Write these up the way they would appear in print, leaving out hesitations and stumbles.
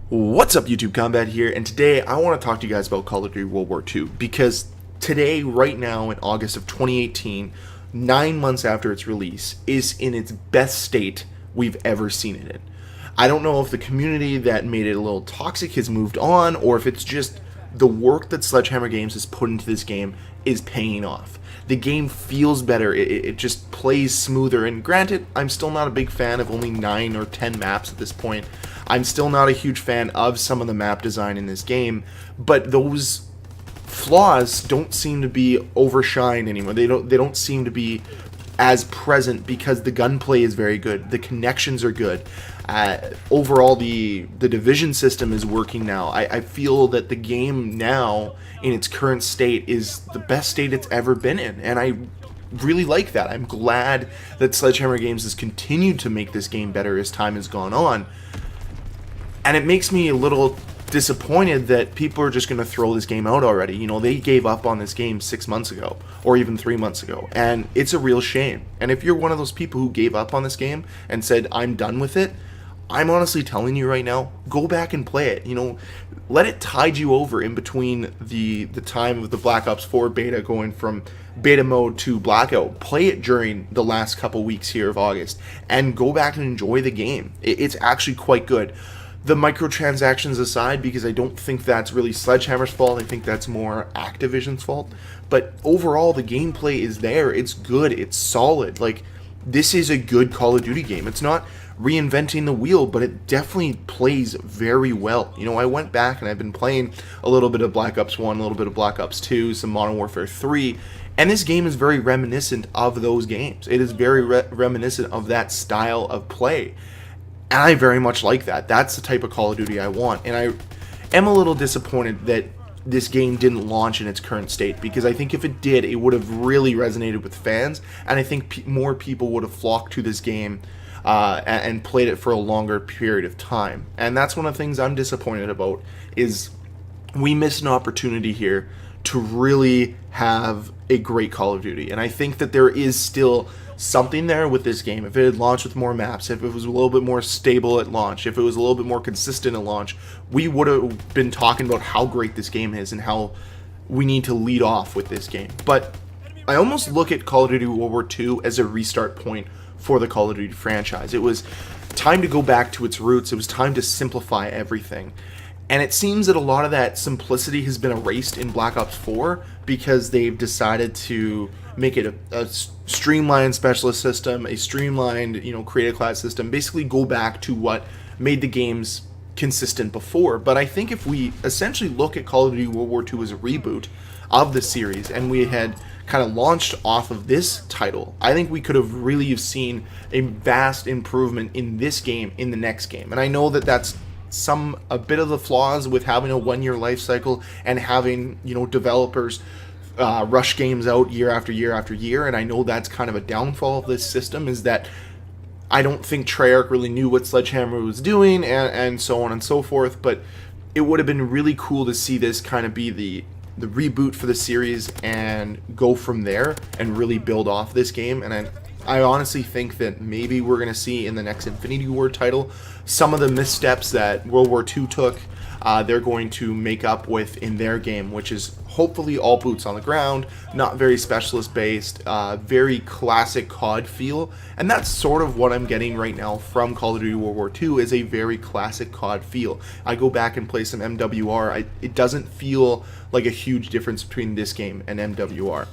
What's up, YouTube Combat here, and today I want to talk to you guys about Call of Duty World War II, because today, right now, in August of 2018, 9 months after its release, is in its best state we've ever seen it in. I don't know if the community that made it a little toxic has moved on, or if it's just the work that Sledgehammer Games has put into this game is paying off. The game feels better, it just plays smoother, and granted, I'm still not a big fan of only 9 or 10 maps at this point. I'm still not a huge fan of some of the map design in this game, but those flaws don't seem to be overshined anymore. They don't seem to be as present because the gunplay is very good. The connections are good. Overall, the division system is working now. I feel that the game now, in its current state, is the best state it's ever been in, and I really like that. I'm glad that Sledgehammer Games has continued to make this game better as time has gone on. And it makes me a little disappointed that people are just going to throw this game out already. You know, they gave up on this game 6 months ago, or even 3 months ago, and it's a real shame. And if you're one of those people who gave up on this game and said, I'm done with it, I'm honestly telling you right now, go back and play it. You know, let it tide you over in between the time of the Black Ops 4 beta going from beta mode to blackout. Play it during the last couple weeks here of August, and go back and enjoy the game. It's actually quite good. The microtransactions aside, because I don't think that's really Sledgehammer's fault, I think that's more Activision's fault. But overall, the gameplay is there. It's good. It's solid. Like, this is a good Call of Duty game. It's not reinventing the wheel, but it definitely plays very well. You know, I went back and I've been playing a little bit of Black Ops 1, a little bit of Black Ops 2, some Modern Warfare 3, and this game is very reminiscent of those games. It is very reminiscent of that style of play. And I very much like that. That's the type of Call of Duty I want. And I am a little disappointed that this game didn't launch in its current state, because I think if it did, it would have really resonated with fans, and I think more people would have flocked to this game and played it for a longer period of time. And that's one of the things I'm disappointed about, is we missed an opportunity here to really have a great Call of Duty. And I think that there is still something there with this game. If it had launched with more maps, if it was a little bit more stable at launch, if it was a little bit more consistent at launch, we would have been talking about how great this game is and how we need to lead off with this game. But I almost look at Call of Duty World War II as a restart point for the Call of Duty franchise. It was time to go back to its roots. It was time to simplify everything. And it seems that a lot of that simplicity has been erased in Black Ops 4, because they've decided to make it a streamlined specialist system, a streamlined, creative class system, basically go back to what made the games consistent before. But I think if we essentially look at Call of Duty World War II as a reboot of the series, and we had kind of launched off of this title, I think we could have really seen a vast improvement in this game in the next game. And I know that that's a bit of the flaws with having a 1-year life cycle and having, developers rush games out year after year after year, and I know that's kind of a downfall of this system, is that I don't think Treyarch really knew what Sledgehammer was doing, and so on and so forth. But it would have been really cool to see this kind of be the reboot for the series and go from there and really build off this game. And I honestly think that maybe we're going to see in the next Infinity Ward title some of the missteps that World War II took, they're going to make up with in their game, which is hopefully all boots on the ground, not very specialist based, very classic COD feel. And that's sort of what I'm getting right now from Call of Duty World War II, is a very classic COD feel. I go back and play some MWR, it doesn't feel like a huge difference between this game and MWR.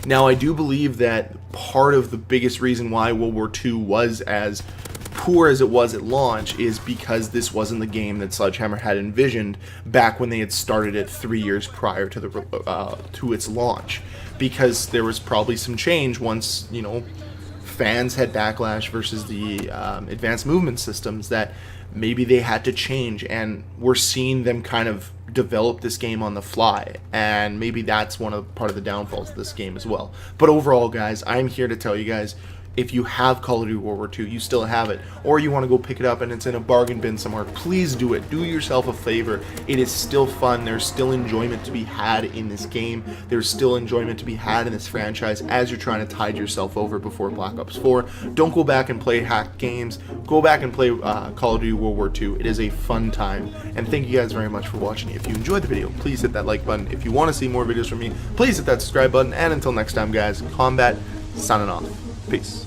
Now, I do believe that part of the biggest reason why World War II was as poor as it was at launch is because this wasn't the game that Sledgehammer had envisioned back when they had started it 3 years prior to its launch. Because there was probably some change once, fans had backlash versus the advanced movement systems, that maybe they had to change, and we're seeing them kind of develop this game on the fly, and maybe that's part of the downfalls of this game as well. But overall, guys, I'm here to tell you guys, if you have Call of Duty World War II, you still have it, or you want to go pick it up and it's in a bargain bin somewhere, please do it. Do yourself a favor. It is still fun. There's still enjoyment to be had in this game. There's still enjoyment to be had in this franchise as you're trying to tide yourself over before Black Ops 4. Don't go back and play hack games. Go back and play Call of Duty World War II. It is a fun time. And thank you guys very much for watching. If you enjoyed the video, please hit that like button. If you want to see more videos from me, please hit that subscribe button. And until next time, guys, Combat signing off. Peace.